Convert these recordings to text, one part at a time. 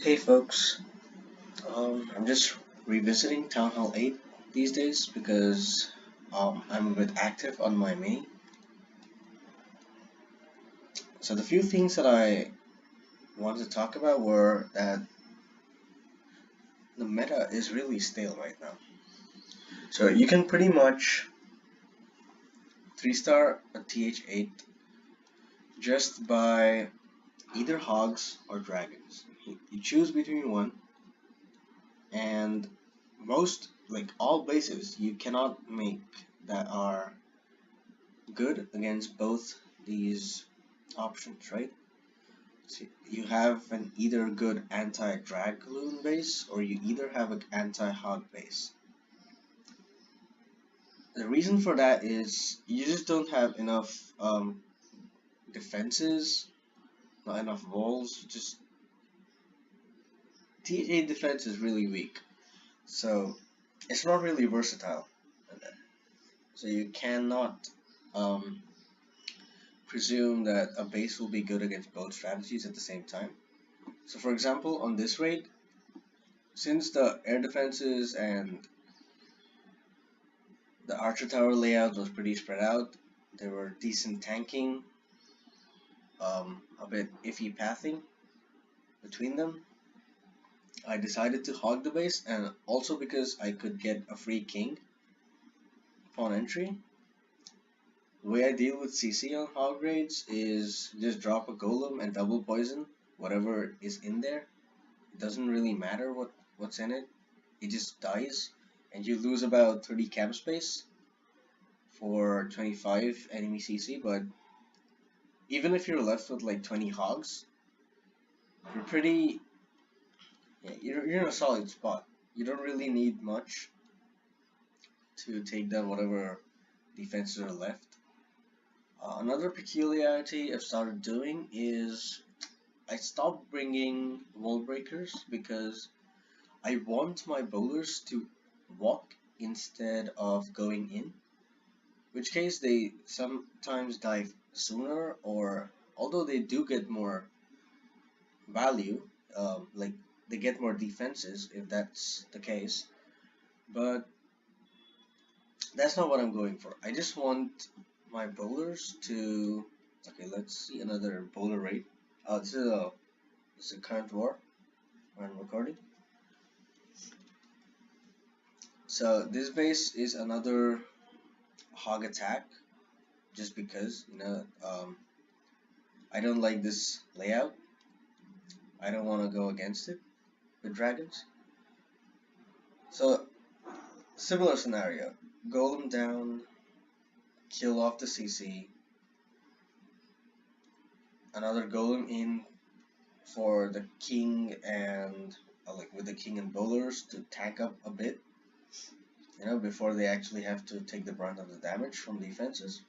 Hey folks, I'm just revisiting Town Hall 8 these days because I'm a bit active on my mini. So the few things that I wanted to talk about were that the meta is really stale right now. So you can pretty much 3-star a TH8 just by either hogs or dragons. You choose between one, and most, like all bases, you cannot make that are good against both these options, right? So you have an either good anti-dragloon base or you either have an anti-hog base. The reason for that is you just don't have enough defenses, not enough walls. Just TH8 defense is really weak, so it's not really versatile. So you cannot um, presume that a base will be good against both strategies at the same time. So for example, on this raid, since the air defenses and the archer tower layout was pretty spread out, there were decent tanking, a bit iffy pathing between them. I decided to hog the base, and also because I could get a free king upon entry. The way I deal with CC on hog raids is just drop a golem and double poison whatever is in there. It doesn't really matter what's in it. It just dies, and you lose about 30 camp space for 25 enemy CC, but even if you're left with like 20 hogs, you're pretty, yeah, you're in a solid spot. You don't really need much to take down whatever defenses are left. Another peculiarity I've started doing is I stopped bringing wall breakers because I want my bowlers to walk instead of going in, which case they sometimes die sooner, or although they do get more value, like they get more defenses if that's the case, but that's not what I'm going for. I just want my bowlers to. Okay, let's see another bowler rate. This is a current war when I'm recording. So this base is another hog attack, just because I don't like this layout. I don't want to go against it with dragons. So similar scenario: golem down, kill off the CC, another golem in for the king and like with the king and bowlers to tank up a bit, before they actually have to take the brunt of the damage from defenses.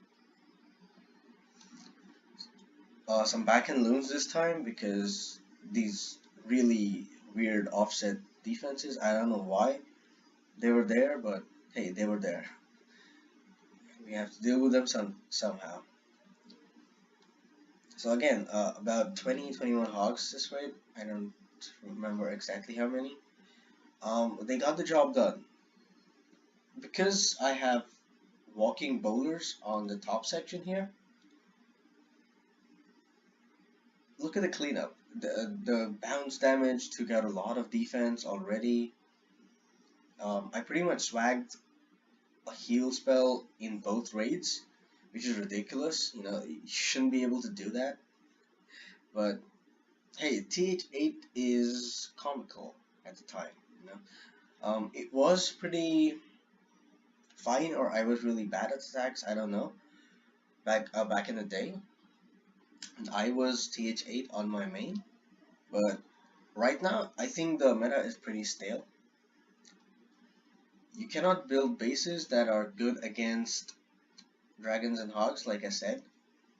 Some backend loons this time because these really weird offset defenses. I don't know why they were there, but hey, they were there. We have to deal with them somehow. So again, about 20-21 hogs this raid. I don't remember exactly how many. They got the job done. Because I have walking bowlers on the top section here, look at the cleanup. The bounce damage took out a lot of defense already. I pretty much swagged a heal spell in both raids, which is ridiculous. You shouldn't be able to do that. But hey, TH8 is comical at the time. It was pretty fine, or I was really bad at attacks. I don't know. Back in the day, and I was TH8 on my main, but right now I think the meta is pretty stale. You cannot build bases that are good against dragons and hogs, like I said.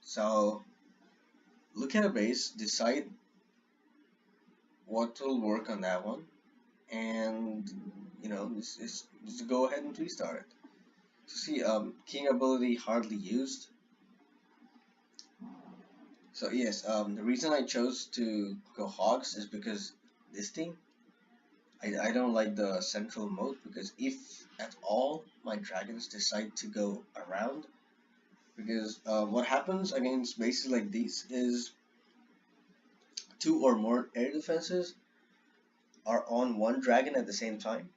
So look at a base, decide what will work on that one, and just go ahead and restart it. So see, king ability hardly used. So yes, the reason I chose to go hogs is because this team. I don't like the central mode because if at all my dragons decide to go around, because what happens against bases like these is two or more air defenses are on one dragon at the same time.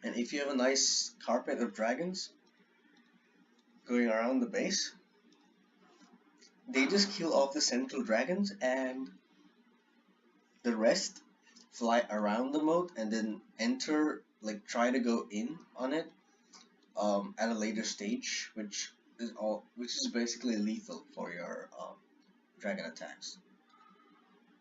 And if you have a nice carpet of dragons going around the base, they just kill off the central dragons and the rest fly around the moat and then enter, like try to go in on it at a later stage, which is basically lethal for your dragon attacks.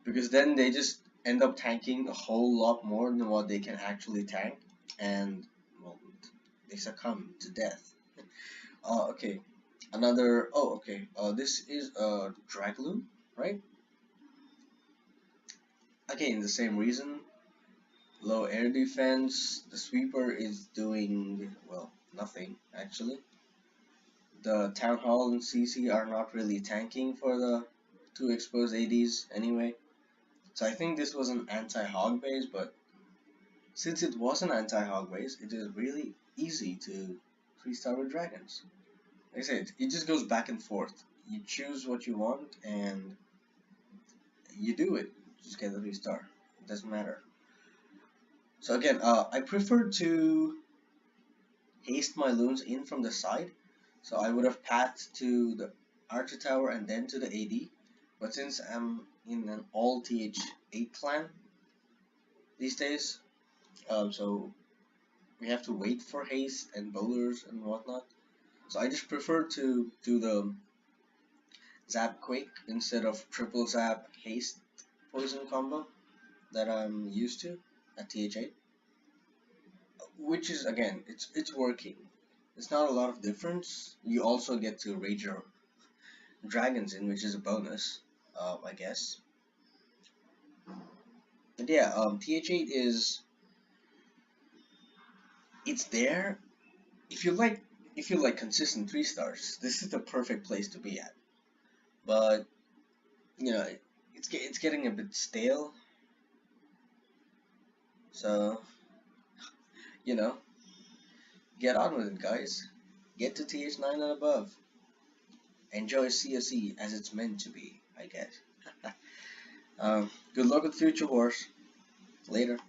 Because then they just end up tanking a whole lot more than what they can actually tank, and well, they succumb to death. Okay. Another. Oh, okay. This is a dragloon, right? Again, the same reason. Low air defense. The sweeper is doing well, nothing actually. The town hall and CC are not really tanking for the two exposed ADs anyway. So I think this was an anti-hog base, but since it was an anti-hog base, it is really easy to 3-star with dragons. Like I said, it just goes back and forth. You choose what you want and you do it. Just get a 3-star. It doesn't matter. So again, I prefer to haste my loons in from the side. So I would have pathed to the Archer Tower and then to the AD. But since I'm in an all TH8 clan these days, so we have to wait for haste and bowlers and whatnot. So I just prefer to do the zap quick instead of triple zap haste poison combo that I'm used to at TH8, which is again it's working. It's not a lot of difference. You also get to raid your dragons in, which is a bonus, I guess. But yeah, TH8 is it's there. If you like consistent 3-stars, this is the perfect place to be at. But you know, it's getting a bit stale. So you know, get on with it, guys. Get to TH9 and above. Enjoy CSE as it's meant to be, I guess. Good luck with future wars. Later.